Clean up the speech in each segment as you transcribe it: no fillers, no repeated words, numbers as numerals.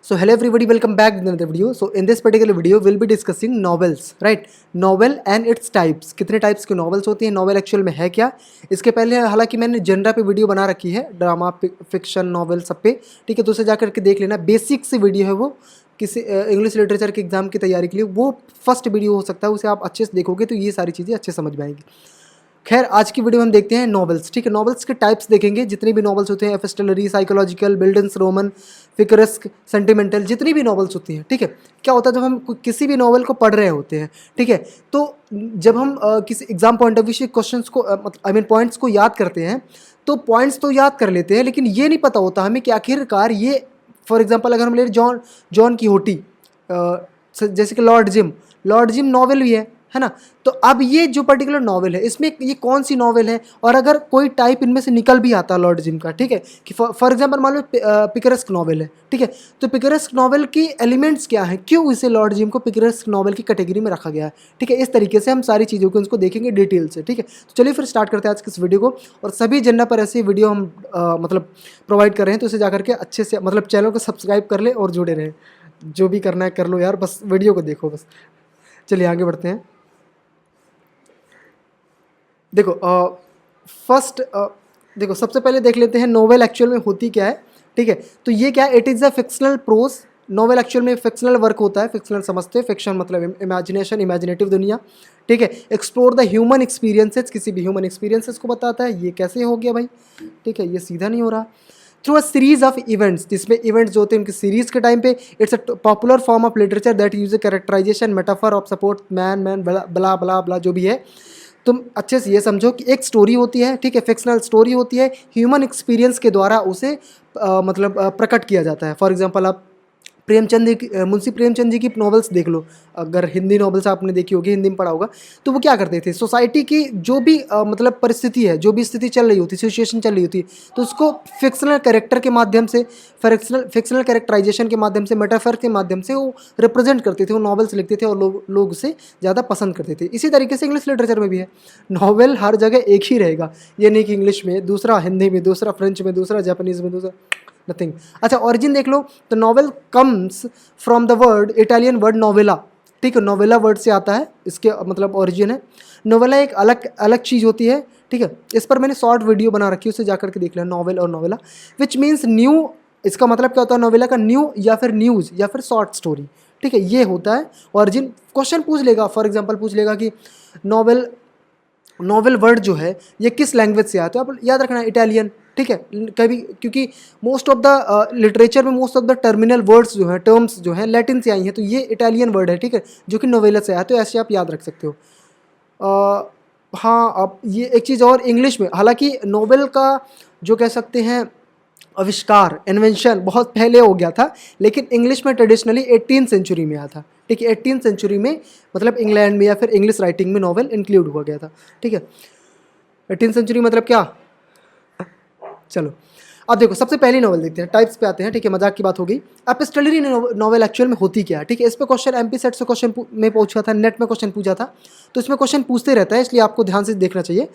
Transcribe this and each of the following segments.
So hello everybody, welcome back with another video. So in this particular video we'll be discussing novels, right? Novel and its types. कितने types के novels होती हैं, novel actual में है क्या? इसके पहले हालांकि मैंने जेनरा पे वीडियो बना रखी है, ड्रामा, फिक्शन, नॉवल सब पे, ठीक है? तो उसे जाकर के देख लेना। बेसिक सी वीडियो है वो, किसी इंग्लिश लिटरेचर के एग्जाम की तैयारी के लिए वो फर्स्ट वीडियो हो सकता है, उसे आप अच्छे से देखोगे तो ये सारी चीज़ें अच्छे समझ में आएंगी। खैर आज की वीडियो में हम देखते हैं नॉवेल्स, ठीक है? नॉवेल्स के टाइप्स देखेंगे, जितने भी नॉवेल्स होते हैं, एपिस्टलरी, साइकोलॉजिकल, बिल्डेंस रोमन, फिक्रेस्क, सेंटिमेंटल, जितनी भी नॉवेल्स होती हैं, ठीक है? क्या होता है जब हम किसी भी नॉवेल को पढ़ रहे होते हैं, ठीक है, तो जब हम किसी एग्जाम पॉइंट ऑफ व्यू से क्वेश्चंस को पॉइंट्स को याद करते हैं, तो पॉइंट्स तो याद कर लेते हैं, लेकिन ये नहीं पता होता हमें कि आखिरकार ये, फॉर एग्जाम्पल अगर हम ले जॉन कीहोटी, जैसे कि लॉर्ड जिम नॉवेल भी है ना? तो अब ये जो पर्टिकुलर नॉवेल है, इसमें ये कौन सी नॉवेल है, और अगर कोई टाइप इनमें से निकल भी आता है लॉर्ड जिम का, ठीक है, कि फॉर एग्जांपल मान लो पिकरेस्क नॉवेल है, ठीक है, तो पिकरेस्क नॉवेल की एलिमेंट्स क्या हैं, क्यों इसे लॉर्ड जिम को पिकरेस्क नॉवेल की कैटेगरी में रखा गया है, ठीक है? इस तरीके से हम सारी चीज़ों को उसको देखेंगे डिटेल से, ठीक है? तो चलिए फिर स्टार्ट करते हैं आज की इस वीडियो को। और सभी जनरा पर ऐसी वीडियो हम मतलब प्रोवाइड कर रहे हैं, तो इसे जाकर के अच्छे से मतलब चैनल को सब्सक्राइब कर ले और जुड़े रहें। जो भी करना है कर लो यार, बस वीडियो को देखो बस। चलिए आगे बढ़ते हैं। देखो फर्स्ट देखो सबसे पहले देख लेते हैं नोवेल एक्चुअल में होती क्या है, ठीक है? तो ये क्या है, it is a fictional prose. Novel actual में फिक्शनल वर्क होता है, फिक्शनल समझते हैं, फिक्शन मतलब इमेजिनेशन, इमेजिनेटिव दुनिया, ठीक है? एक्सप्लोर द ह्यूमन एक्सपीरियंसेस, किसी भी ह्यूमन एक्सपीरियंसेस को बताता है। ये कैसे हो गया भाई, ठीक है? ये सीधा नहीं हो रहा। Through a series of events, जिसमें इवेंट्स जो होते हैं उनकी सीरीज के टाइम पे, it's a popular form of literature that use characterisation metaphor of support man blah blah बला जो भी है। तुम अच्छे से ये समझो कि एक स्टोरी होती है, ठीक है, फिक्शनल स्टोरी होती है, ह्यूमन एक्सपीरियंस के द्वारा उसे मतलब प्रकट किया जाता है। फॉर एग्जांपल आप मुंशी प्रेमचंद जी की नॉवेल्स देख लो, अगर हिंदी नॉवेल्स आपने देखी होगी, हिंदी में पढ़ा होगा, तो वो क्या करते थे, सोसाइटी की जो भी मतलब परिस्थिति है, जो भी स्थिति चल रही होती, सिचुएशन चल रही होती, तो उसको फिक्शनल कैरेक्टर के माध्यम से, फिक्शनल कैरेक्टराइजेशन के माध्यम से, मेटाफर के माध्यम से वो रिप्रेजेंट करते थे, वो नॉवेल्स लिखते थे और लोग उसे ज़्यादा पसंद करते थे। इसी तरीके से इंग्लिश लिटरेचर में भी है, नॉवेल हर जगह एक ही रहेगा, ये नहीं कि इंग्लिश में दूसरा, हिंदी में दूसरा, फ्रेंच में दूसरा, जापानीज़ में दूसरा, नथिंग। अच्छा ऑरिजिन देख लो, तो novel comes from the word, Italian word novella, ठीक है? नोवेला वर्ड से आता है, इसके मतलब ओरिजिन है। नोवेला एक अलग अलग चीज़ होती है, ठीक है? इस पर मैंने शॉर्ट वीडियो बना रखी है, उसे जाकर के देख लेना, नॉवेल और नोवेला, विच मीन्स न्यू। इसका मतलब क्या होता है नोवेला का, न्यू या फिर न्यूज़ या फिर शॉर्ट स्टोरी, ठीक है? ये होता है ओरिजिन। क्वेश्चन पूछ लेगा, फॉर एग्जाम्पल पूछ लेगा कि नॉवेल वर्ड जो है ये किस लैंग्वेज से आता है, आप याद रखना इटालियन, ठीक है? कभी क्योंकि मोस्ट ऑफ द लिटरेचर में most of the terminal buds जो हैं, टर्म्स जो हैं, लैटिन से आई हैं, तो ये इटालियन वर्ड है, ठीक है, जो कि नोवेला से आया, तो ऐसे आप याद रख सकते हो। हाँ, अब ये एक चीज़ और, इंग्लिश में हालांकि नोवेल का जो कह सकते हैं आविष्कार, इन्वेंशन बहुत पहले हो गया था, लेकिन इंग्लिश में ट्रेडिशनली 18th सेंचुरी में आया था, ठीक है? 18th सेंचुरी में मतलब इंग्लैंड में या फिर इंग्लिश राइटिंग में नॉवेल इंक्लूड हुआ गया था, ठीक है? 18th सेंचुरी मतलब क्या, चलो अब देखो सबसे पहली नॉवल देखते हैं, टाइप्स पे आते हैं, ठीक है? मजाक की बात हो गई। एपिस्टलरी नॉवल एक्चुअल में होती क्या है, ठीक है? इस पे क्वेश्चन एमपी सेट से क्वेश्चन में पूछा था, नेट में क्वेश्चन पूछा था, तो इसमें क्वेश्चन पूछते रहता है, इसलिए आपको ध्यान से देखना चाहिए।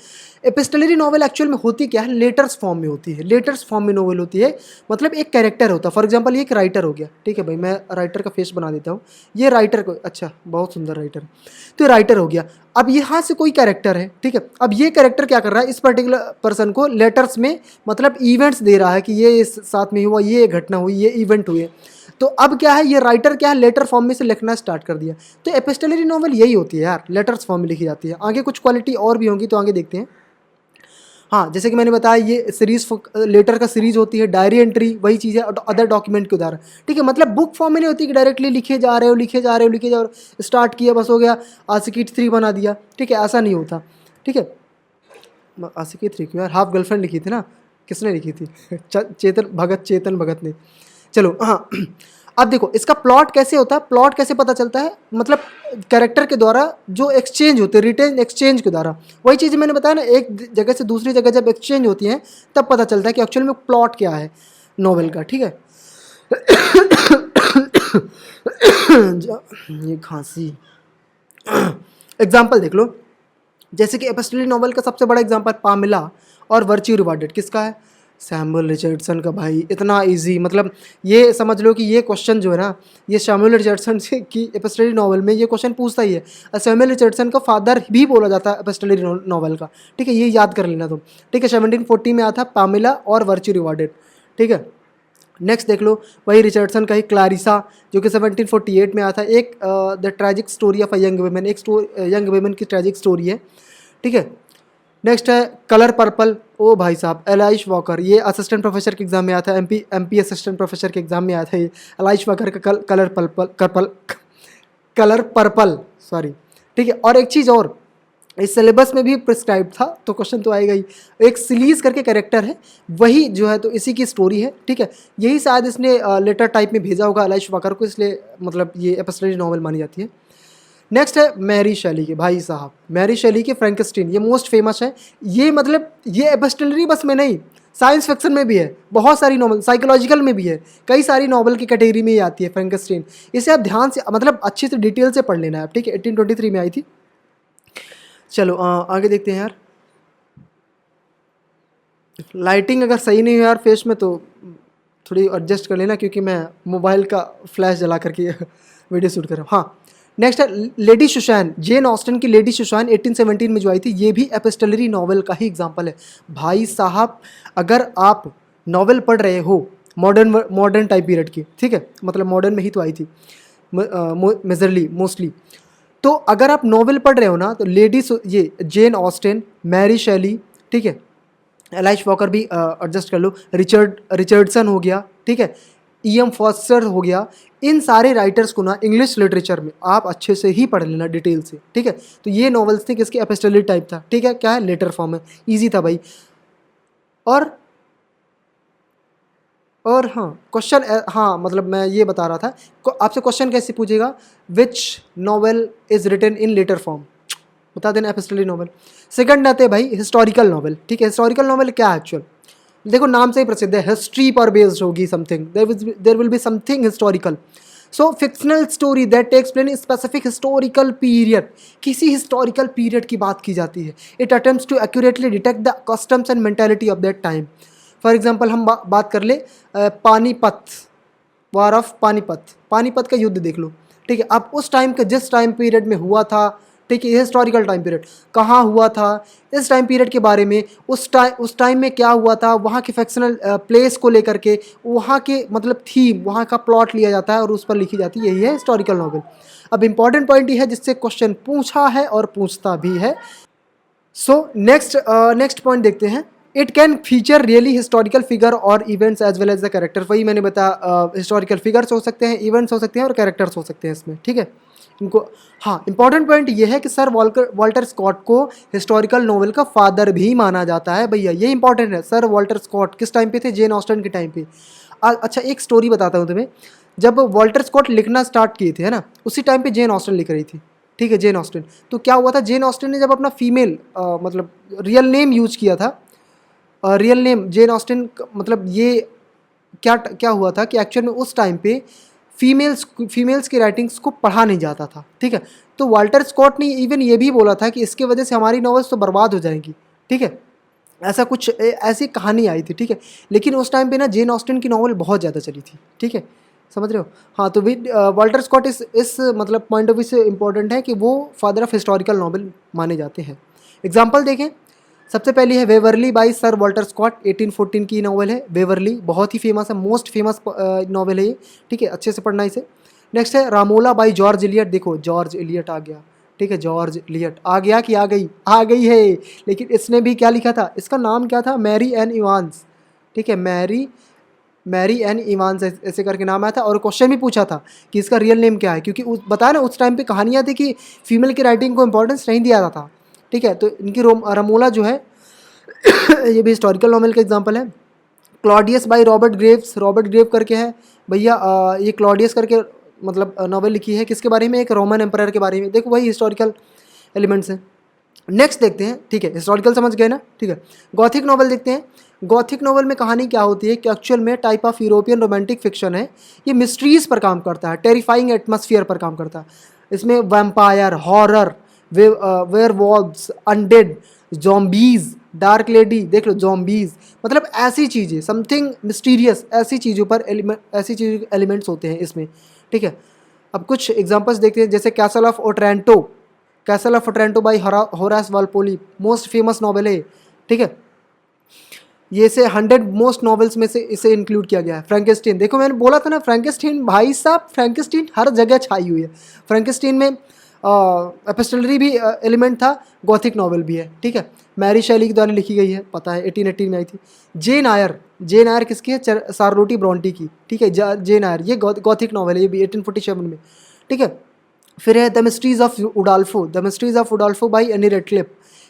एपिस्टलरी नॉवल एक्चुअल में होती क्या है, लेटर्स फॉर्म में होती है, लेटर्स फॉर्म में नॉवल होती है, मतलब एक कैरेक्टर होता है। फॉर एग्जाम्पल ये एक राइटर हो गया, ठीक है भाई, मैं राइटर का फेस बना देता हूँ, ये राइटर को, अच्छा बहुत सुंदर राइटर, तो ये राइटर हो गया। अब यहाँ से कोई कैरेक्टर है, ठीक है? अब ये कैरेक्टर क्या कर रहा है, इस पर्टिकुलर पर्सन को लेटर्स में मतलब इवेंट्स दे रहा है कि ये इस साथ में हुआ, ये घटना हुई, ये इवेंट हुए। तो अब क्या है, ये राइटर क्या है, लेटर फॉर्म में से लिखना स्टार्ट कर दिया। तो एपिस्टलरी नॉवल यही होती है यार, लेटर्स फॉर्म में लिखी जाती है। आगे कुछ क्वालिटी और भी होंगी, तो आगे देखते हैं। हाँ, जैसे कि मैंने बताया, ये सीरीज लेटर का सीरीज होती है, डायरी एंट्री वही चीज़ है, अदर डॉक्यूमेंट के उदाहरण, ठीक है? मतलब बुक फॉर्म में नहीं होती कि डायरेक्टली लिखे जा रहे हो, स्टार्ट किया बस हो गया, आशिकी 3 बना दिया, ठीक है? ऐसा नहीं होता, ठीक है? आशिकी 3 क्यों यार, हाफ गर्लफ्रेंड लिखी थी ना, किसने लिखी थी? चेतन भगत ने। चलो हाँ, अब देखो इसका प्लॉट कैसे होता है, प्लॉट कैसे पता चलता है, मतलब कैरेक्टर के द्वारा जो एक्सचेंज होते हैं, रिटेन एक्सचेंज के द्वारा, वही चीज़ मैंने बताया ना, एक जगह से दूसरी जगह जब एक्सचेंज होती हैं तब पता चलता है कि एक्चुअल में प्लॉट क्या है नॉवेल का, ठीक है? ये खांसी। एग्जाम्पल देख लो, जैसे कि एपिस्टोलरी नॉवल का सबसे बड़ा एग्जाम्पल पामिला और वर्च्यू रिवार्डेड, किसका है? सैमुअल रिचर्डसन का भाई इतना इजी, मतलब ये समझ लो कि ये क्वेश्चन जो है ना, ये सैमुअल रिचर्डसन से की एपिस्टोलरी नॉवल में ये क्वेश्चन पूछता ही है। और सैमुअल रिचर्डसन का फादर भी बोला जाता है एपिस्टोलरी नॉवल का, ठीक है, ये याद कर लेना तुम, ठीक है। 1740 में आया था पामिला और वर्च्यू रिवार्डेड, ठीक है। नेक्स्ट देख लो, वही रिचर्डसन का ही क्लारिसा जो कि 1748 में आया था। एक the tragic story of a young women, एक यंग वुमेन की ट्रैजिक स्टोरी है, ठीक है। नेक्स्ट है कलर पर्पल, ओ भाई साहब एलाइश वॉकर, ये असिस्टेंट प्रोफेसर के एग्जाम में आया था, एमपी असिस्टेंट प्रोफेसर के एग्जाम में आया था ये एलाइश वॉकर का कलर पर्पल, सॉरी, ठीक है। और एक चीज़ और, इस सिलेबस में भी प्रिस्क्राइब था तो क्वेश्चन तो आएगा ही। एक सिलीज करके कैरेक्टर है, वही जो है तो इसी की स्टोरी है, ठीक है। यही शायद इसने लेटर टाइप में भेजा होगा एलाइश वॉकर को, इसलिए मतलब ये एपिस्टोलरी नॉवल मानी जाती है। नेक्स्ट है मैरी शेली के, भाई साहब मैरी शेली के फ्रैंकेनस्टाइन, ये मोस्ट फेमस है। ये मतलब ये एपिस्टोलरी बस में नहीं, साइंस फिक्शन में भी है, बहुत सारी नॉवल, साइकोलॉजिकल में भी है, कई सारी नॉवल की कैटेगरी में ही आती है फ्रैंकेनस्टाइन। इसे आप ध्यान से मतलब अच्छे से डिटेल से पढ़ लेना है, ठीक है। 1823 में आई थी। चलो आगे देखते हैं यार। लाइटिंग अगर सही नहीं हो यार फेस में तो थोड़ी एडजस्ट कर लेना, क्योंकि मैं मोबाइल का फ्लैश जला करके वीडियो शूट कर रहा हूँ। हाँ, नेक्स्ट है लेडी सुशान, जेन ऑस्टन की लेडी सुशान 1817 में जो आई थी, ये भी एपिस्टोलरी नॉवल का ही एग्जाम्पल है। भाई साहब अगर आप नॉवल पढ़ रहे हो मॉडर्न टाइम पीरियड की, ठीक है, मतलब मॉडर्न में ही तो आई थी मेजरली मोस्टली, तो अगर आप नॉवल पढ़ रहे हो ना तो ये जेन ऑस्टन, मैरी शेली, ठीक है, एलाइश वॉकर भी एडजस्ट कर लो, रिचर्डसन हो गया, ठीक है, ईएम फॉस्टर हो गया, इन सारे राइटर्स को ना इंग्लिश लिटरेचर में आप अच्छे से ही पढ़ लेना डिटेल से, ठीक है। तो ये नॉवेल्स थे किसके, एपिस्टोलरी टाइप था, ठीक है, क्या है, लेटर फॉर्म है, इजी था भाई। और हाँ क्वेश्चन, हाँ मतलब मैं ये बता रहा था आपसे, क्वेश्चन कैसे पूछेगा, which novel is written in letter form, बता देना एपिस्टोलरी नॉवल। सेकंड आते हैं भाई हिस्टोरिकल नॉवल, ठीक है। हिस्टोरिकल नॉवल क्या है एक्चुअल, देखो नाम से ही प्रसिद्ध है, हिस्ट्री पर बेस्ड होगी something, there will be something historical. So fictional story that takes place in specific historical period, किसी हिस्टोरिकल पीरियड की बात की जाती है। It attempts to accurately detect the customs and mentality of that time. For example हम बात कर ले पानीपत, वार ऑफ पानीपत, पानीपत का युद्ध देख लो, ठीक है। अब उस टाइम का जिस टाइम पीरियड में हुआ था, ठीक है, हिस्टोरिकल टाइम पीरियड कहाँ हुआ था, इस टाइम पीरियड के बारे में, उस टाइम में क्या हुआ था, वहाँ के फिक्शनल प्लेस को लेकर के, वहाँ के मतलब थीम, वहाँ का प्लॉट लिया जाता है और उस पर लिखी जाती है, यही है हिस्टोरिकल नॉवल। अब इंपॉर्टेंट पॉइंट ये है जिससे क्वेश्चन पूछा है और पूछता भी है। सो नेक्स्ट पॉइंट देखते हैं, it can feature really historical figure और events as well as the character. वही मैंने बताया, हिस्टोरिकल फिगर्स हो सकते हैं, इवेंट्स हो सकते हैं और कैरेक्टर्स हो सकते हैं इसमें, ठीक है इनको। हाँ इंपॉर्टेंट पॉइंट ये है कि सर वॉल्टर स्कॉट को हिस्टोरिकल नॉवल का फादर भी माना जाता है भैया, ये इंपॉर्टेंट है। सर वॉल्टर स्कॉट किस टाइम पे थे, जेन ऑस्टन के टाइम पे। अच्छा एक स्टोरी बताता हूँ तुम्हें, जब वॉल्टर स्कॉट लिखना स्टार्ट किए थे है ना, उसी टाइम पे जेन ऑस्टन लिख रही थी, ठीक है, जेन ऑस्टन। तो क्या हुआ था, जेन ऑस्टन ने जब अपना फीमेल मतलब रियल नेम यूज किया था, रियल नेम जेन ऑस्टन, मतलब ये क्या क्या हुआ था कि एक्चुअल में उस टाइम पे फीमेल्स की राइटिंग्स को पढ़ा नहीं जाता था, ठीक है। तो वाल्टर स्कॉट ने इवन ये भी बोला था कि इसके वजह से हमारी नॉवेल्स तो बर्बाद हो जाएंगी, ठीक है, ऐसा कुछ ऐसी कहानी आई थी, ठीक है। लेकिन उस टाइम पे ना जेन ऑस्टन की नॉवल बहुत ज़्यादा चली थी, ठीक है, समझ रहे हो। हाँ तो वाल्टर स्कॉट इस मतलब पॉइंट ऑफ व्यू से इंपॉर्टेंट है कि वो फादर ऑफ हिस्टोरिकल नॉवल माने जाते हैं। एग्जाम्पल देखें, सबसे पहली है Waverley by sir Walter Scott, 1814 की नॉवल है वेवरली, बहुत ही फेमस है, मोस्ट फेमस नॉवल है ये, ठीक है, अच्छे से पढ़ना इसे। नेक्स्ट है रामोला बाई जॉर्ज इलियट, देखो जॉर्ज इलियट आ गया, ठीक है, जॉर्ज इलियट आ गया कि आ गई है, लेकिन इसने भी क्या लिखा था, इसका नाम क्या था, मैरी एन इवांस, ठीक है, मैरी एन इवांस ऐसे करके नाम आया था। और क्वेश्चन भी पूछा था कि इसका रियल नेम क्या है, क्योंकि बताया ना उस टाइम पे कहानियाँ थी कि फीमेल की राइटिंग को इंपॉर्टेंस नहीं दिया जाता था, ठीक है। तो इनकी रामोला जो है ये भी हिस्टोरिकल नॉवल का एग्जांपल है। Claudius by Robert Graves, Robert Grave करके है भैया, ये क्लॉडियस करके मतलब नॉवल लिखी है किसके बारे में, एक रोमन एम्पायर के बारे में, देखो वही हिस्टोरिकल एलिमेंट्स हैं। नेक्स्ट देखते हैं, ठीक है, हिस्टोरिकल समझ गए ना, ठीक है। गॉथिक नॉवल देखते हैं। गॉथिक नॉवल में कहानी क्या होती है कि एक्चुअल में type of European romantic fiction है, ये मिस्ट्रीज पर काम करता है, टेरिफाइंग एटमॉस्फेयर पर काम करता है। इसमें vampire, horror, werewolves, undead, zombies, dark lady, देख लो जॉम्बीज, मतलब ऐसी चीज़ें, समथिंग मिस्टीरियस, ऐसी चीज़ों पर ऐसी चीज़ों के एलिमेंट्स होते हैं इसमें, ठीक है। अब कुछ एग्जांपल्स देखते हैं, जैसे castle of Otranto, castle of Otranto by Horace Walpole, most famous novel है, ठीक है। ये से 100 मोस्ट नॉवेल्स में से इसे इंक्लूड किया गया है। फ्रैंकेस्टीन, देखो मैंने बोला था ना, फ्रैंकेस्टीन भाई साहब, फ्रैंकेस्टीन हर जगह छाई हुई है। फ्रैंकेस्टीन में एपिस्टलरी भी एलिमेंट था, गॉथिक नॉवेल भी है, ठीक है। मैरी शैली के द्वारा लिखी गई है, पता है 1818 में आई थी। जेन आयर, जेन आयर किसकी है? शार्लोटी ब्रॉन्टी की, ठीक है। जेन आयर ये गॉथिक नॉवेल है, ये भी 1847 में, ठीक है। फिर है the mysteries of Udolpho, the mysteries of Udolpho by Ann Radcliffe,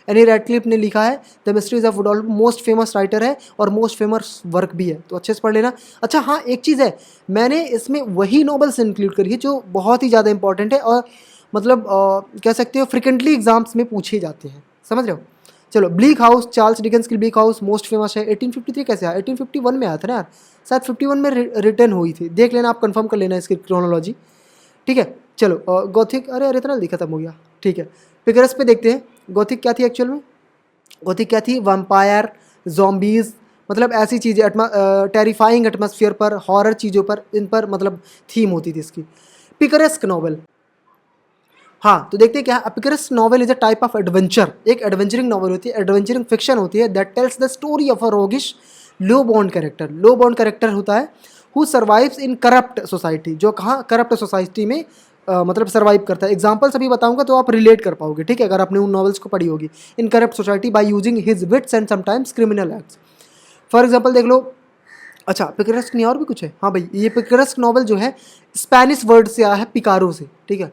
Ann Radcliffe ने लिखा है the mysteries of Udolpho, most famous writer है और मोस्ट फेमस वर्क भी है, तो अच्छे से पढ़ लेना। अच्छा हाँ, एक चीज़ है, मैंने इसमें वही नॉवेल्स इंक्लूड करी है जो बहुत ही ज़्यादा इंपॉर्टेंट है और मतलब कह सकते हो फ्रिक्वेंटली एग्जाम्स में पूछे जाते हैं, समझ रहे हो। चलो, ब्लीक हाउस, चार्ल्स डिकेंस की ब्लीक हाउस मोस्ट फेमस है। 1853 कैसे आया? 1851 में आया था ना यार, शायद 51 में रिटर्न हुई थी, देख लेना, आप कंफर्म कर लेना इसकी क्रोनोलॉजी, ठीक है। चलो गॉथिक, अरे इतना जल्दी खत्म हो गया, ठीक है। पिकरस पे देखते हैं, गॉथिक क्या थी एक्चुअल में? गॉथिक क्या थी? वैम्पायर, जॉम्बीज, मतलब ऐसी चीज़ें, टेरिफाइंग एटमॉस्फेयर पर, हॉरर चीज़ों पर, इन पर मतलब थीम होती थी इसकी। पिकरेस्क नॉवल, हाँ तो देखते हैं क्या। Picaresque novel is a type of adventure, एक एडवेंचरिंग नॉवल होती है, एडवेंचरिंग फिक्शन होती है, that tells the story of a roguish low बॉन्ड कैरेक्टर, लो बॉन्ड कैरेक्टर होता है who survives in corrupt society, जो कहाँ करप्ट सोसाइटी में मतलब सर्वाइव करता है। एग्जाम्पल्स अभी बताऊंगा तो आप रिलेट कर पाओगे, ठीक है, अगर आपने उन नॉवेल्स को पढ़ी होगी। In corrupt society by using his wits and sometimes criminal acts, for example देख लो। अच्छा, पिकरेस्क नहीं और भी कुछ है? हाँ भाई, ये पिकरेस्क नॉवल जो है स्पेनिश वर्ड से आया है, पिकारो से, ठीक है।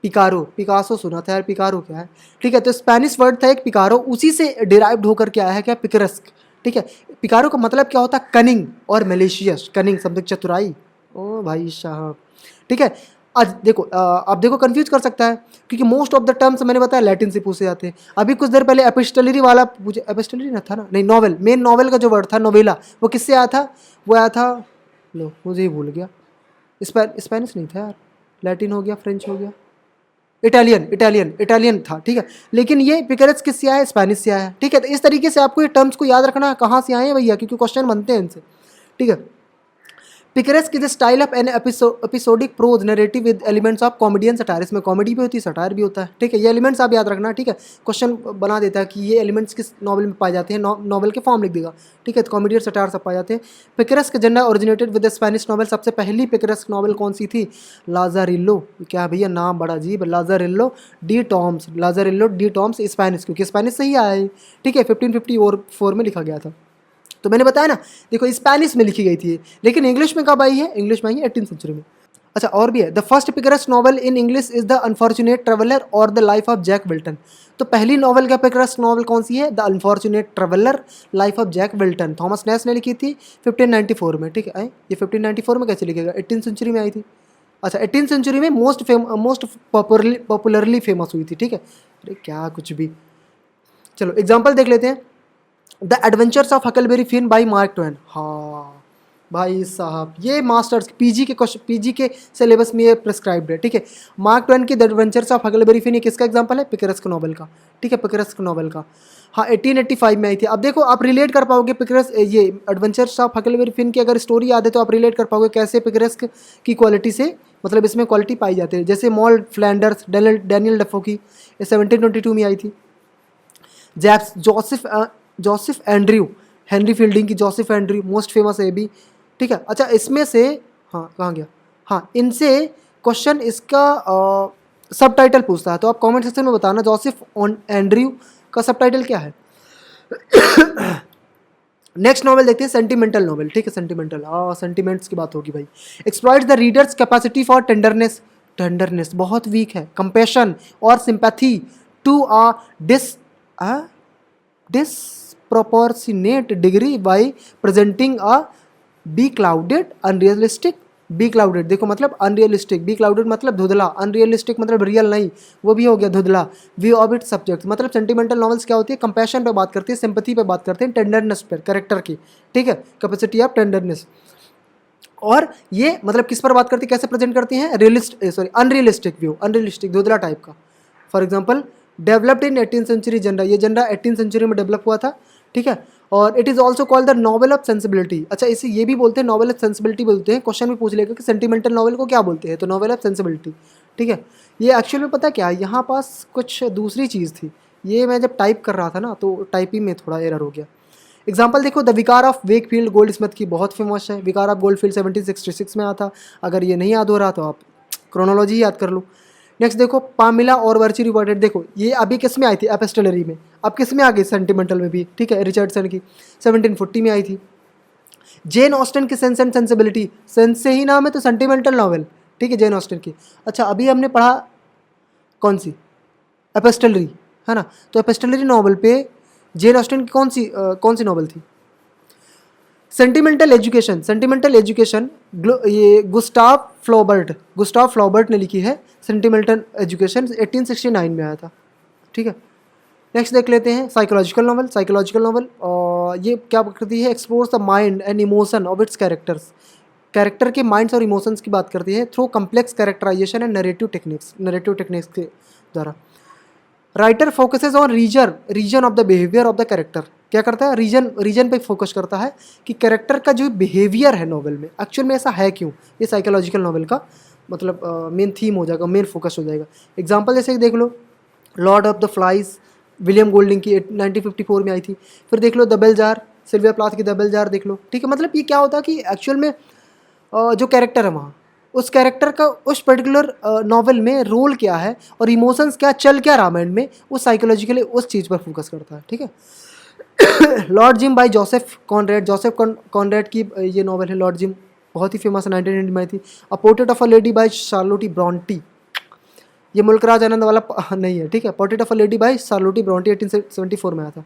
पिकारो, पिकासो सुना था यार, पिकारो क्या है, ठीक है। तो स्पेनिश वर्ड था एक पिकारो, उसी से डिराइव्ड होकर के आया है क्या? पिकरेस्क, ठीक है। पिकारो का मतलब क्या होता है? कनिंग और मेलिशियस, कनिंग समथिंग चतुराई, ओ भाई साहब, ठीक है। आज देखो अब देखो कंफ्यूज कर सकता है, क्योंकि मोस्ट ऑफ द टर्म्स मैंने बताया लैटिन से पूछे जाते हैं। अभी कुछ देर पहले एपिस्टलरी वाला पूछे, एपिस्टलरी ना था ना, नहीं नॉवेल, मेन नॉवेल का जो वर्ड था नोवेला, वो किससे आया था? वो आया था, लो मुझे ही भूल गया, स्पेनिश नहीं था यार, लैटिन हो गया, फ्रेंच हो गया, इटालियन, इटालियन, इटालियन था, ठीक है। लेकिन ये पिकरेस्क किससे आया है? स्पेनिश से आया है, ठीक है। तो इस तरीके से आपको ये टर्म्स को याद रखना है, कहाँ से आए हैं भैया, क्योंकि क्वेश्चन बनते हैं इनसे, ठीक है। Picaresque is style of an episodic prose narrative with elements of comedy and satire, इसमें कॉमेडी भी होती है, सटायर भी होता है, ठीक है। ये एलिमेंट्स आप याद रखना, ठीक है। क्वेश्चन बना देता है कि ये एलिमेंट्स किस नॉवल में पाए जाते हैं, नॉवल के फॉर्म लिख देगा, ठीक है। तो कॉमेडी और सटायर सब पाए जाते हैं। Picaresque genre originated with Spanish novel, सबसे पहली पिकरेस्क नॉवल कौन सी थी? लाजारिल्लो, क्या भैया नाम बड़ा अजीब, Lazarillo de Tormes, Lazarillo de Tormes, Spanish, क्योंकि स्पेनिश से ही आया है, ठीक है। 1554 में लिखा गया था, तो मैंने बताया ना, देखो स्पेनिश में लिखी गई थी, लेकिन इंग्लिश में कब आई है? इंग्लिश में आई है 18th सेंचुरी में। अच्छा और भी है, the first picaresque novel in English is the unfortunate traveller और the life of Jack Wilton. तो पहली नॉवल का पिकरेस्क नॉवल कौन सी है? The unfortunate traveller, life of Jack Wilton, Thomas Nashe ने लिखी थी 1594 में, ठीक है। ये 1594 में कैसे लिखेगा? 18th सेंचुरी में आई थी। अच्छा, 18th सेंचुरी में मोस्ट पॉपुलरली फेमस हुई थी, ठीक है। अरे क्या कुछ भी, चलो एग्जाम्पल देख लेते हैं। The adventures of Huckleberry Finn by mark Twain, हाँ भाई साहब, ये मास्टर्स पीजी के सिलेबस में ये प्रिस्क्राइब्ड है, ठीक है। मार्क ट्वेन की the adventures of Huckleberry Finn, ये किसका एग्जांपल है? पिकरेस्क नॉवल का, ठीक है, पिकरेस्क नॉवल का, हाँ 1885 में आई थी। अब देखो आप रिलेट कर पाओगे पिकरेस्क, ये एडवेंचर्स ऑफ हकलबेरी फिन की अगर स्टोरी याद है तो आप रिलेट कर पाओगे कैसे पिकरेस्क की क्वालिटी से, मतलब इसमें क्वालिटी पाई जाती है। जैसे मॉल फ्लैंडर्स, डैनियल डेफो की 1722 में आई थी। जोसेफ एंड्रयू, हेनरी फील्डिंग की जोसेफ एंड्रयू मोस्ट फेमस है भी, ठीक है। अच्छा इसमें से, हाँ कहाँ गया, हाँ इनसे क्वेश्चन इसका सब टाइटल पूछता है, तो आप कमेंट सेक्शन में बताना जोसेफ एंड्रयू का सब टाइटल क्या है। नेक्स्ट नॉवल देखते हैं, सेंटिमेंटल नॉवल, ठीक है। सेंटिमेंटल, सेंटिमेंट्स की बात होगी भाई। Exploit the readers capacity for tenderness, tenderness बहुत वीक है, कंपैशन और sympathy to a disproportionate degree by presenting a beclouded unrealistic, beclouded देखो मतलब unrealistic, beclouded मतलब धुंधला, unrealistic मतलब रियल नहीं, वो भी हो गया धुंधला, view of its subject, मतलब सेंटिमेंटल नॉवेल्स क्या होती है? कंपैशन पे बात करती है, सिंपैथी पे बात करते हैं, टेंडरनेस पर, कैरेक्टर की, ठीक है, कैपेसिटी ऑफ टेंडरनेस। और ये मतलब किस पर बात करती है, कैसे प्रेजेंट करती हैं? अनरियलिस्टिक व्यू, अनरियलिस्टिक धुंधला टाइप का। For example developed in 18th century genre, ये जनरा 18th सेंचुरी में डेवलप हुआ था, ठीक है। और it is also called the novel of sensibility. अच्छा, इसे ये भी बोलते हैं, नॉवल ऑफ सेंसिबिलिटी बोलते हैं। क्वेश्चन भी पूछ लेगा कि सेंटिमेंटल नॉवल को क्या बोलते हैं, तो नॉवल ऑफ सेंसिबिलिटी, ठीक है। ये एक्चुअल में पता क्या है, यहाँ पास कुछ दूसरी चीज़ थी, ये मैं जब टाइप कर रहा था ना तो टाइपिंग में थोड़ा एरर हो गया। एग्जाम्पल देखो, द विकार ऑफ वेकफील्ड गोल्डस्मिथ की बहुत फेमस है। विकार ऑफ गोल्डफील्ड 1766 में आया था। अगर ये नहीं याद हो रहा तो आप क्रोनोलॉजी याद कर लो। नेक्स्ट देखो, पामिला और वर्ची रिपोर्टेड, देखो ये अभी किस में आई थी, एपिस्टलरी में। अब किस में आ गई, सेंटिमेंटल में भी, ठीक है, रिचर्डसन की 1740 में आई थी। जेन ऑस्टन की सेंस एंड सेंसिबिलिटी, सेंस से ही नाम है तो सेंटिमेंटल नॉवल, ठीक है, जेन ऑस्टन की। अच्छा, अभी हमने पढ़ा कौन सी, एपिस्टलरी, है ना। तो एपिस्टलरी नॉवल पे जेन ऑस्टन की कौन सी नॉवल थी, सेंटिमेंटल एजुकेशन। सेंटिमेंटल एजुकेशन ये गुस्टाव फ्लॉबर्ट ने लिखी है। सेंटिमेंटल एजुकेशन 1869 में आया था, ठीक है। नेक्स्ट देख लेते हैं साइकोलॉजिकल नॉवल। साइकोलॉजिकल नॉवल ये क्या करती है, explores the mind and emotion of its characters. Character के माइंड्स और इमोशंस की बात करती है through complex characterisation and narrative techniques के द्वारा। Writer focuses on reason of the behaviour of the character. क्या करता है, रीजन पे फोकस करता है कि कैरेक्टर का जो बिहेवियर है नॉवल में, एक्चुअल में ऐसा है क्यों। ये साइकोलॉजिकल नॉवल का मतलब मेन थीम हो जाएगा, मेन फोकस हो जाएगा। एग्जाम्पल जैसे देख लो, lord of the flies William Golding की 1954 में आई थी। फिर देख लो the bell jar, Sylvia Plath की द बेल जार देख लो, ठीक है। मतलब ये क्या होता है कि एक्चुअल में जो कैरेक्टर है वहाँ, उस कैरेक्टर का उस पर्टिकुलर नॉवल में रोल क्या है और इमोशंस क्या चल क्या रहा माइंड में, वो साइकोलॉजिकली उस चीज़ पर फोकस करता है, ठीक है। Lord Jim by Joseph Conrad की ये नॉवल है लॉर्ड जिम, बहुत ही फेमस है, 1990 में आई थी। A portrait of a lady by Charlotte Bronte, ये मुल्कराज आनंद वाला नहीं है, ठीक है। Portrait of a lady by Charlotte Bronte 1874 में आया था।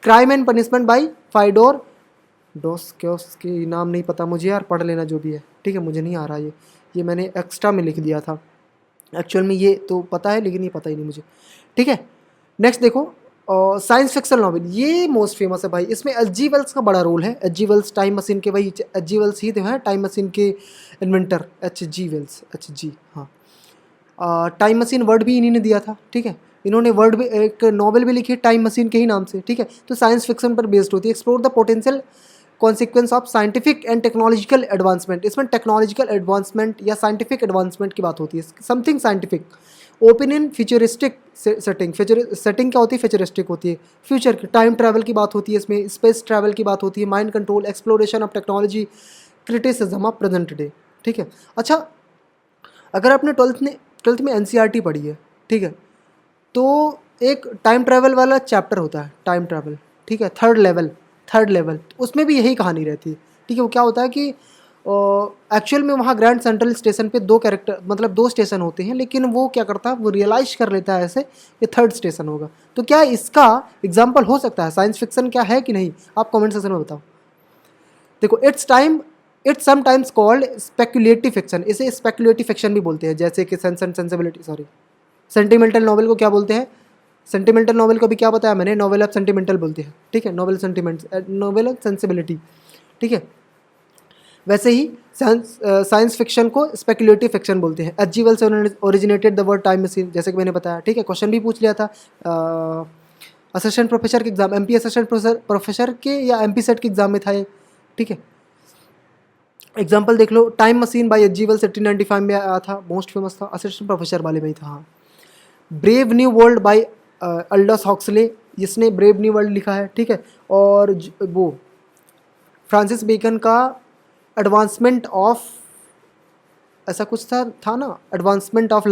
Crime and punishment by Fyodor Dostoevsky, नाम नहीं पता मुझे यार, पढ़ लेना जो भी है, ठीक है। मुझे नहीं आ रहा ये मैंने एक्स्ट्रा में लिख दिया था, एक्चुअल में ये तो पता है लेकिन ये पता ही नहीं मुझे, ठीक है। नेक्स्ट देखो, साइंस फिक्शन नॉवल, ये मोस्ट फेमस है भाई। इसमें एच जी वेल्स का बड़ा रोल है। H G Wales time machine के, भाई एच जी वेल्स ही तो हैं टाइम मशीन के इन्वेंटर, एच जी, हाँ। टाइम मशीन वर्ड भी इन्हीं ने दिया था, ठीक है। इन्होंने वर्ड भी एक नॉवल भी लिखी है टाइम मशीन के ही नाम से, ठीक है। तो साइंस फिक्शन पर बेस्ड होती है। Explore the potential consequence of scientific and technological advancement, इसमें टेक्नोलॉजिकल एडवांसमेंट या साइंटिफिक एडवांसमेंट की बात होती है, something scientific. Opinion futuristic setting, setting क्या होती है, फ्यूचरिस्टिक होती है, फ्यूचर की। टाइम ट्रैवल की बात होती है इसमें, स्पेस ट्रैवल की बात होती है, mind control, exploration of technology, criticism of present day, ठीक है। अच्छा, अगर आपने ट्वेल्थ में एनसीईआरटी पढ़ी है, ठीक है, तो एक टाइम ट्रैवल वाला चैप्टर होता है, टाइम ट्रैवल, ठीक है, थर्ड लेवल, उसमें भी यही कहानी रहती है, ठीक है। वो क्या होता है कि एक्चुअल में वहाँ ग्रैंड सेंट्रल स्टेशन पे दो स्टेशन होते हैं, लेकिन वो क्या करता है, वो रियलाइज कर लेता है ऐसे ये थर्ड स्टेशन होगा। तो क्या इसका एग्जाम्पल हो सकता है, साइंस फिक्शन क्या है कि नहीं, आप कमेंट सेक्शन में बताओ। देखो, it's sometimes called speculative fiction, इसे स्पेक्युलेटिव फिक्शन भी बोलते हैं, जैसे कि सेंटिमेंटल नॉवल को क्या बोलते हैं, सेंटिमेंटल नॉवल को भी क्या बताया मैंने, नॉवल ऑफ सेंटिमेंटल बोलते हैं, ठीक है, नॉवल ऑफ सेंसिबिलिटी, ठीक है। वैसे ही साइंस फिक्शन को स्पेक्युलेटिव फिक्शन बोलते हैं। H G Wales originated the word time machine, जैसे कि मैंने बताया, ठीक है। क्वेश्चन भी पूछ लिया था असिस्टेंट प्रोफेसर के एग्जाम, एमपी असिस्टेंट प्रोफेसर के या एमपी सेट के एग्जाम में था ये, ठीक है। एग्जाम्पल देख लो, time machine by H G Wells 1895 में आया था, मोस्ट फेमस था, असिस्टेंट प्रोफेसर वाले में ही था, हाँ। Brave new world by Aldous Huxley, इसने ब्रेव न्यू वर्ल्ड लिखा है, ठीक है। और वो फ्रांसिस बेकन का एडवांसमेंट ऑफ, ऐसा कुछ था ना, एडवांसमेंट ऑफ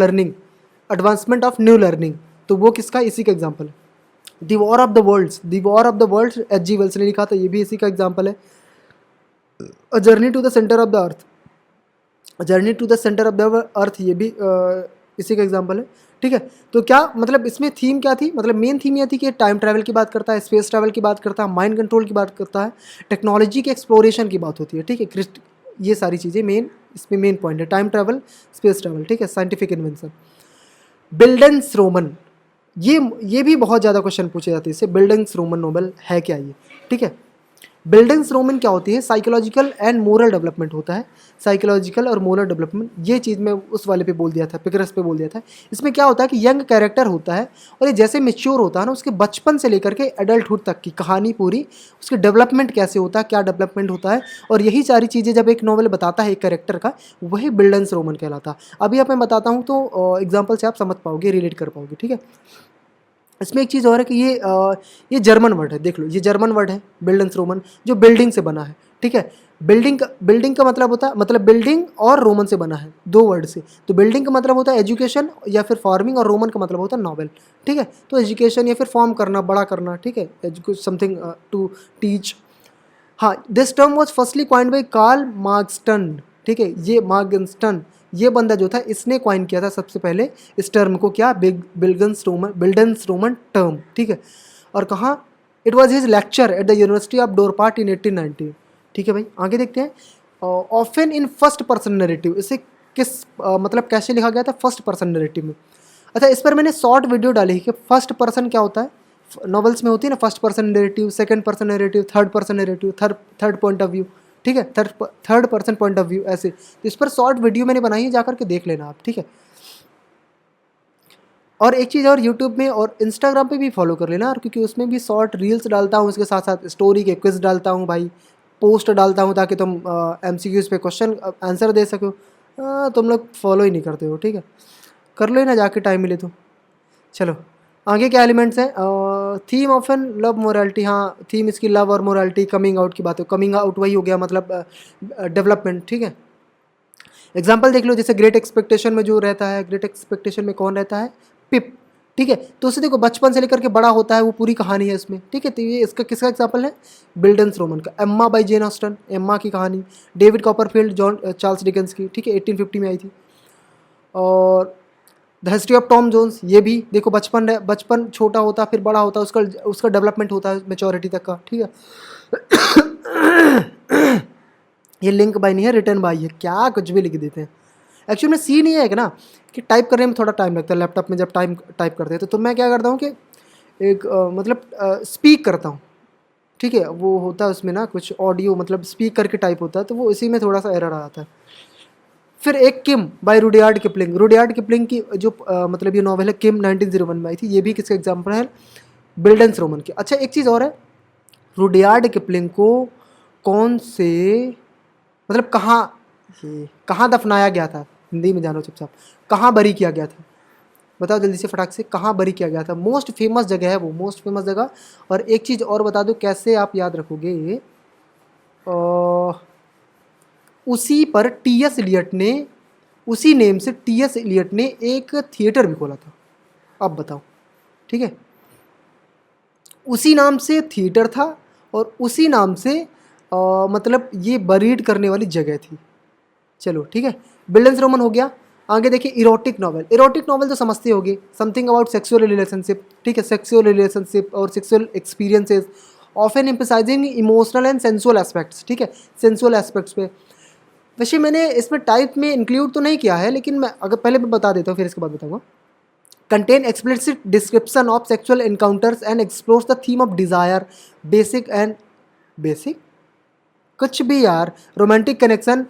न्यू लर्निंग, तो वो किसका, इसी का एग्जाम्पल है। The war of the worlds H G Wells ने लिखा था, ये भी इसी का एग्जाम्पल है। A journey to the centre of the earth, ये भी इसी का एग्जाम्पल है, ठीक है। तो क्या मतलब इसमें थीम क्या थी, मतलब मेन थीम यह थी कि टाइम ट्रैवल की बात करता है, स्पेस ट्रैवल की बात करता है, माइंड कंट्रोल की बात करता है, टेक्नोलॉजी के एक्सप्लोरेशन की बात होती है, ठीक है। ये सारी चीज़ें इसमें मेन पॉइंट है, टाइम ट्रैवल, स्पेस ट्रैवल, ठीक है, साइंटिफिक इन्वेंशन। बिल्डेंस रोमन, ये भी बहुत ज़्यादा क्वेश्चन पूछे जाते हैं इससे, बिल्डेंस रोमन नोबल है क्या ये, ठीक है। बिल्डिंग्स रोमन क्या होती है, साइकोलॉजिकल एंड मोरल डेवलपमेंट होता है, साइकोलॉजिकल और मोरल डेवलपमेंट, ये चीज़ मैं उस वाले पे बोल दिया था, पिकरस पे बोल दिया था। इसमें क्या होता है कि यंग कैरेक्टर होता है और ये जैसे मेच्योर होता है ना, उसके बचपन से लेकर के एडल्टहुड तक की कहानी पूरी, उसके डेवलपमेंट कैसे होता है, क्या डेवलपमेंट होता है, और यही सारी चीज़ें जब एक नॉवल बताता है एक कैरेक्टर का, वही बिल्डिंग्स रोमन कहलाता। अभी आप मैं बताता हूँ तो एग्जाम्पल से आप समझ पाओगे, रिलेट कर पाओगे, ठीक है। इसमें एक चीज़ और है कि ये जर्मन वर्ड है, देख लो, ये जर्मन वर्ड है बिल्डिंग्स रोमन, जो बिल्डिंग से बना है, ठीक है। बिल्डिंग का मतलब होता है, मतलब बिल्डिंग और रोमन से बना है, दो वर्ड से। तो बिल्डिंग का मतलब होता है एजुकेशन या फिर फार्मिंग, और रोमन का मतलब होता है नॉवेल, ठीक है। तो एजुकेशन या फिर फॉर्म करना, बड़ा करना, ठीक है, समथिंग टू टीच। हाँ, this term was firstly coined by Karl Marxton, ठीक है। ये मार्गनस्टन, ये बंदा जो था, इसने क्वाइन किया था सबसे पहले इस टर्म को, क्या, बिल्डन्स रोमन टर्म, ठीक है। और कहाँ, it was his lecture at the university of Dorpat in 1890, ठीक है भाई। आगे देखते हैं, often in first person narrative, इसे मतलब कैसे लिखा गया था, फर्स्ट पर्सन नरेटिव में। अच्छा, इस पर मैंने शॉर्ट वीडियो डाली कि फर्स्ट पर्सन क्या होता है, नॉवेल्स में होती है ना, first person narrative, second person narrative, third person narrative, third point of view, ठीक है, third person point of view, ऐसे। तो इस पर शॉर्ट वीडियो मैंने बनाई है, जाकर के देख लेना आप, ठीक है। और एक चीज़ और, यूट्यूब में और इंस्टाग्राम पे भी फॉलो कर लेना, और क्योंकि उसमें भी शॉर्ट रील्स डालता हूँ, उसके साथ साथ स्टोरी के क्विज डालता हूँ भाई, पोस्ट डालता हूँ, ताकि तुम MCQs पे क्वेश्चन आंसर दे सको। तुम लोग फॉलो ही नहीं करते हो, ठीक है, कर लेना जाके, टाइम मिले तो। चलो, आगे क्या एलिमेंट्स हैं, theme of an love morality, हाँ, थीम इसकी लव और मोरालिटी, कमिंग आउट की बात है, कमिंग आउट वही हो गया, मतलब डेवलपमेंट, ठीक है। एग्जाम्पल देख लो, जैसे ग्रेट एक्सपेक्टेशन में जो रहता है, ग्रेट एक्सपेक्टेशन में कौन रहता है, पिप, ठीक है। तो उसे देखो, बचपन से लेकर के बड़ा होता है, वो पूरी कहानी है इसमें, ठीक है। तो ये इसका किसका एग्जाम्पल है, बिल्डन्स रोमन का। Emma by Jane Austen, Emma की कहानी। David Copperfield, John Charles Dickens की, ठीक है, 1850 में आई थी। और the history of Tom Jones, ये भी देखो, बचपन छोटा होता, फिर बड़ा होता, उसका उसका डेवलपमेंट होता है मेच्योरिटी तक का, ठीक है। ये लिंक बाय नहीं है, रिटर्न बाय है, क्या कुछ भी लिख देते हैं। एक्चुअली में सीन ये है कि ना, कि टाइप करने में थोड़ा टाइम लगता है लैपटॉप में, जब टाइप करते हैं तो मैं क्या करता हूँ कि एक मतलब स्पीक करता हूँ, ठीक है। वो होता है उसमें ना कुछ ऑडियो, मतलब स्पीक करके टाइप होता है, तो वो इसी में थोड़ा सा एरर आता है। फिर एक Kim by Rudyard Kipling, Rudyard Kipling की जो मतलब ये नॉवल है, किम 1901 में आई थी, ये भी किसका एग्जाम्पल है, बिल्डन्स रोमन की। अच्छा, एक चीज़ और है, रुडयार्ड किपलिंग को कौन से, मतलब कहाँ दफनाया गया था, हिंदी में जानो चुपचाप, कहाँ बरी किया गया था, बताओ जल्दी से फटाक से, कहाँ बरी किया गया था। मोस्ट फेमस जगह है वो, मोस्ट फेमस जगह। और एक चीज़ और बता दो, कैसे आप याद रखोगे, उसी पर टी.एस. इलियट ने, उसी नेम से टी.एस. इलियट ने एक थिएटर भी खोला था, अब बताओ, ठीक है। उसी नाम से थिएटर था, और उसी नाम से मतलब ये बरीड करने वाली जगह थी। चलो ठीक है, बिल्डन्स रोमन हो गया। आगे देखिए, इरोटिक नॉवल, इरोटिक नॉवल तो समझते होगे, समथिंग अबाउट सेक्सुअल रिलेशनशिप, ठीक है, सेक्सुअल रिलेशनशिप और sexual experiences, often emphasising emotional and sensual aspects, ठीक है, सेंसुअल एस्पेक्ट्स पे। वैसे मैंने इसमें टाइप में इंक्लूड तो नहीं किया है, लेकिन मैं अगर पहले मैं बता देता हूँ, फिर इसके बाद बताऊँगा। Contain explicit description of sexual encounters and explores the theme of desire, basic कुछ भी यार, romantic connection,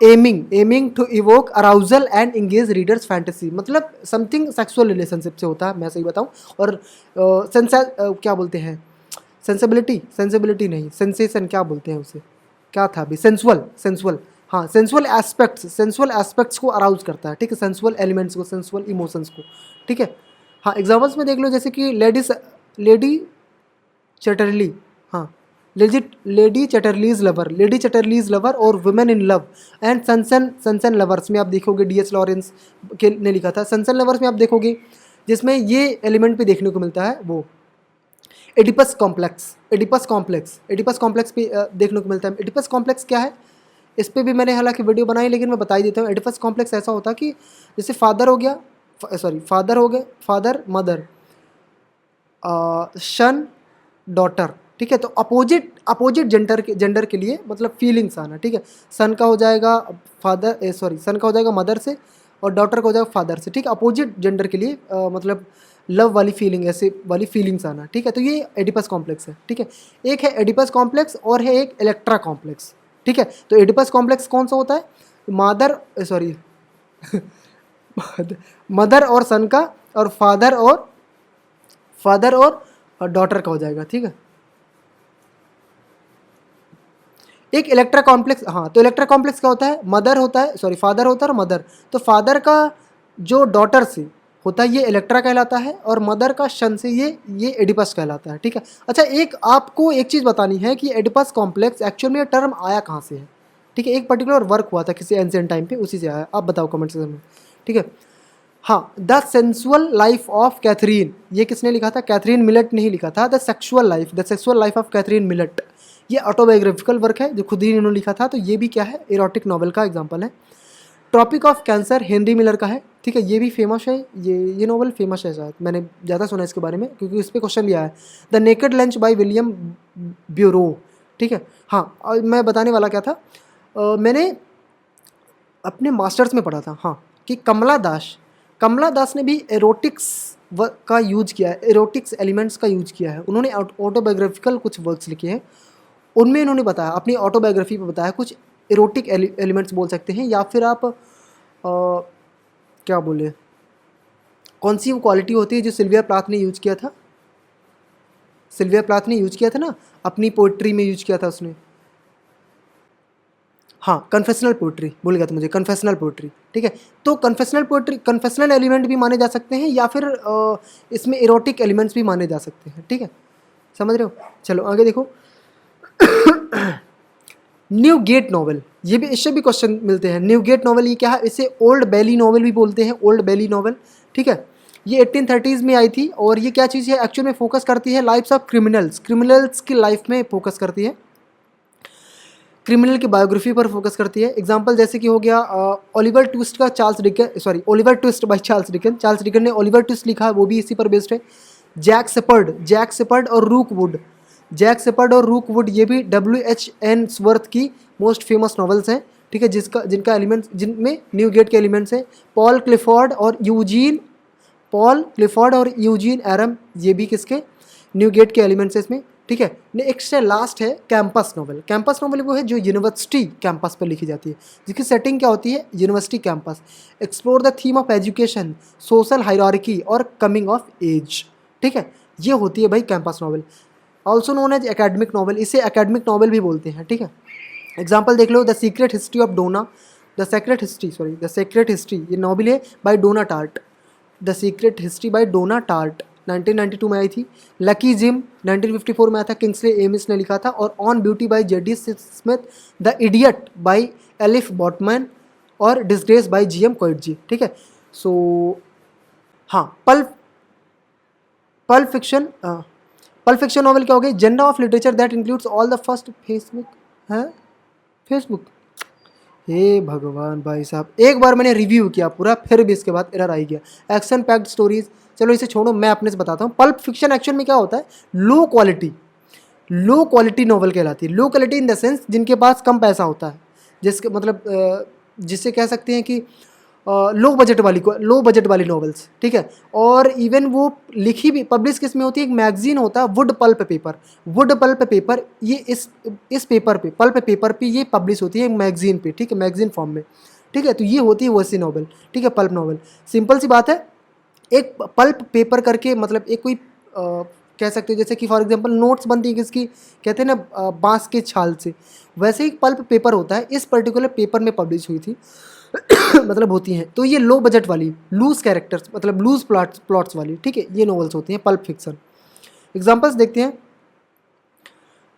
aiming to evoke arousal and engage readers fantasy, मतलब समथिंग सेक्सुअल रिलेशनशिप से होता है, मैं सही बताऊँ। और क्या बोलते हैं, सेंसिबिलिटी नहीं, सेंसेशन क्या बोलते हैं उसे, क्या था अभी, सेंसुअल, हाँ, सेंसुअल एस्पेक्ट्स को अराउज करता है, ठीक है, सेंसुअल एलिमेंट्स को, सेंसुअल इमोशंस को, ठीक है। हाँ, एग्जाम्पल्स में देख लो, जैसे कि लेडी चैटरली, हाँ, लेडी चैटरलीज लवर और women in love and sons and lovers में आप देखोगे, D.H. लॉरेंस के ने लिखा था। सनसन लवर्स में आप देखोगे, जिसमें ये एलिमेंट भी देखने को मिलता है, वो एडिपस कॉम्प्लेक्स पे देखने को मिलता है। एडिपस कॉम्प्लेक्स क्या है, इस पर भी मैंने हालांकि वीडियो बनाई, लेकिन मैं बता ही देता हूँ। एडिपस कॉम्प्लेक्स ऐसा होता है कि जैसे फादर मदर, सन डॉटर, ठीक है। तो अपोजिट जेंडर के लिए मतलब फीलिंग्स आना, ठीक है। सन का हो जाएगा मदर से, और डॉटर का हो जाएगा फादर से, ठीक है। अपोजिट जेंडर के लिए मतलब लव वाली फीलिंग, ऐसे वाली फीलिंग्स आना, ठीक है। तो ये एडिपस कॉम्प्लेक्स है, ठीक है। एक है एडिपस कॉम्प्लेक्स और है एक इलेक्ट्रा कॉम्प्लेक्स, ठीक है। तो एडिपस कॉम्प्लेक्स कौन सा होता है? मदर और सन का, और फादर और डॉटर का हो जाएगा, ठीक है। एक इलेक्ट्रा कॉम्प्लेक्स, हाँ, तो इलेक्ट्रा कॉम्प्लेक्स क्या होता है? फादर होता है और मदर। तो फादर का जो डॉटर से होता है ये इलेक्ट्रा कहलाता है, और मदर का सन से ये एडिपस कहलाता है, ठीक है। अच्छा, एक आपको एक चीज़ बतानी है कि एडिपस कॉम्प्लेक्स एक्चुअल में ये टर्म आया कहाँ से है, ठीक है। एक पर्टिकुलर वर्क हुआ था किसी एंशिएंट टाइम पे, उसी से आया। आप बताओ कमेंट सेक्शन में, ठीक है। हाँ, the sensual life of Catherine, ये किसने लिखा था? कैथरीन मिलेट ने ही लिखा था। The sexual life of Catherine Millet, ये ऑटोबायोग्राफिकल वर्क है जो खुद ही इन्होंने लिखा था। तो ये भी क्या है? इरोटिक नॉवल का एग्जाम्पल है। Tropic of Cancer Henry Miller का है, ठीक है। ये भी फेमस है, ये नॉवल फेमस है, शायद मैंने ज़्यादा सुना है इसके बारे में क्योंकि इस पर क्वेश्चन भी आया है। The naked lunch by William bureau, ठीक है। हाँ, और मैं बताने वाला क्या था, मैंने अपने मास्टर्स में पढ़ा था, हाँ, कि कमला दास ने भी एरोटिक्स का यूज किया है, एरोटिक्स एलिमेंट्स का यूज किया है। उन्होंने ऑटोबायोग्राफिकल कुछ वर्क्स लिखे हैं, उनमें इन्होंने बताया, अपनी ऑटोबायोग्राफी में बताया, कुछ एरोटिक एलिमेंट्स बोल सकते हैं, या फिर आप क्या बोले, कौन सी वो क्वालिटी होती है जो सिल्विया प्लाथ ने यूज किया था? सिल्विया प्लाथ ने यूज किया था ना, अपनी पोइट्री में यूज किया था उसने। हाँ, कन्फेशनल पोइट्री भूल गया था मुझे, कन्फेशनल पोइट्री, ठीक है। तो कन्फेशनल पोइट्री, कन्फेशनल एलिमेंट भी माने जा सकते हैं, या फिर इसमें एरोटिक एलिमेंट्स भी माने जा सकते हैं, ठीक है। समझ रहे हो? चलो आगे देखो। न्यू गेट नॉवल, ये भी, इससे भी क्वेश्चन मिलते हैं। न्यू गेट नॉवल ये क्या है? इसे ओल्ड बैली नॉवल भी बोलते हैं, ओल्ड बैली नॉवल, ठीक है। ये 1830s में आई थी, और ये क्या चीज़ है? एक्चुअल में फोकस करती है लाइफ्स ऑफ क्रिमिनल्स की लाइफ में फोकस करती है, क्रिमिनल की बायोग्राफी पर फोकस करती है। एग्जाम्पल जैसे कि हो गया ओलिवर ट्विस्ट का Oliver twist by Charles Dickens ने ओलिवर ट्विस्ट लिखा है, वो भी इसी पर बेस्ड है। जैक सेपर्ड और रूक वुड ये भी W.H. एनवर्थ की मोस्ट फेमस नॉवेल्स हैं, ठीक है, जिनमें न्यू गेट के एलिमेंट्स हैं। पॉल क्लिफोर्ड और यूजीन एरम, ये भी किसके? न्यू गेट के एलिमेंट्स हैं इसमें, ठीक है। एक से लास्ट है कैंपस नॉवल वो है जो यूनिवर्सिटी कैंपस पर लिखी जाती है, जिसकी सेटिंग क्या होती है? University campus. Explore the theme of education, social hierarchy और कमिंग ऑफ एज, ठीक है। ये होती है भाई campus novel, also known as academic novel, इसे एकेडमिक नॉवल भी बोलते हैं, ठीक है। एग्जाम्पल देख लो, the secret history of Donna, the secret history ये नॉवल है by Donna Tartt, the secret history by Donna Tartt 1992 में आई थी। लकी जिम 1954 में आया था, किंग्सले एमिस ने लिखा था। और on beauty by Zadie Smith, the idiot by Elif Batuman, और डिस्ग्रेस बाय GM कोएटजी, ठीक है। सो हाँ, पल्प फिक्शन नॉवल क्या हो गई? Genre of literature that includes all the first facebook. हे भगवान भाई साहब, एक बार मैंने रिव्यू किया पूरा, फिर भी इसके बाद एरर आ गया। एक्शन पैक्ड स्टोरीज, चलो इसे छोड़ो, मैं अपने से बताता हूँ। पल्प फिक्शन एक्चुअल में क्या होता है? लो क्वालिटी नॉवल कहलाती है। Low quality in the sense जिनके पास कम पैसा होता है, जिसके मतलब जिससे कह सकते हैं कि लो बजट वाली नॉवेल्स, ठीक है। और इवन वो लिखी भी, पब्लिश किस में होती है? एक मैगजीन होता है वुड पल्प पेपर, ये इस पेपर पे, पल्प पेपर पे ये पब्लिश होती है मैगजीन पे, ठीक है, मैगजीन फॉर्म में, ठीक है। तो ये होती है वैसी नॉवल, ठीक है, पल्प नॉवल। सिंपल सी बात है, एक पल्प पेपर करके मतलब एक कोई कह सकते हो, जैसे कि फॉर एग्जांपल नोट्स बनती है किसकी, कहते हैं ना, बांस के छाल से, वैसे ही पल्प पेपर होता है, इस पर्टिकुलर पेपर में पब्लिश हुई थी। मतलब होती हैं, तो ये लो बजट वाली, लूज कैरेक्टर्स मतलब लूज प्लॉट्स वाली, ठीक है, ये नॉवेल्स होती हैं पल्प फिक्शन। एग्जांपल्स देखते हैं।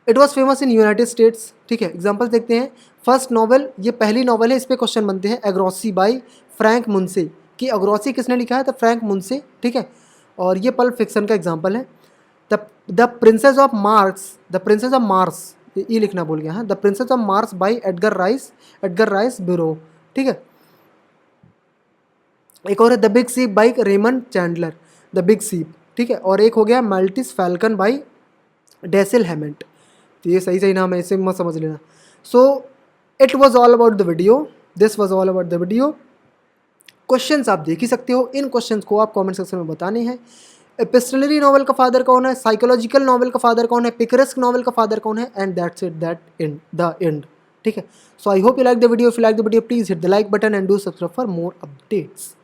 It was famous in United states, ठीक है। एग्जांपल्स देखते हैं। फर्स्ट नॉवल, ये पहली नॉवल है, इस पर क्वेश्चन बनते हैं। एग्रोसी बाय फ्रैंक मुंसे, कि एग्रोसी किसने लिखा है? तो फ्रैंक मुंसे, ठीक है। और ये पल्प फिक्शन का एग्जाम्पल है। द प्रिंसेस ऑफ मार्स, ये लिखना भूल गया, हाँ, the princess of Mars by Edgar Rice Burroughs, ठीक है। एक और है the big sleep by Raymond Chandler, the big sleep, ठीक है। और एक हो गया माल्टिस फैल्कन बाय डेसिल हैमेंट, तो ये सही नाम है, इसे मत समझ लेना। So it was all about the video, this was all about the video. Questions आप देख ही सकते हो, इन क्वेश्चंस को आप कमेंट सेक्शन में बताने हैं। एपिस्टलरी नॉवल का फादर कौन है, साइकोलॉजिकल नॉवल का फादर कौन है, पिकरेस्क नॉवल का फादर कौन है, and that's it, that end the end. ठीक है, so I hope you like the video. If you like the video please hit the like button and do subscribe for more updates.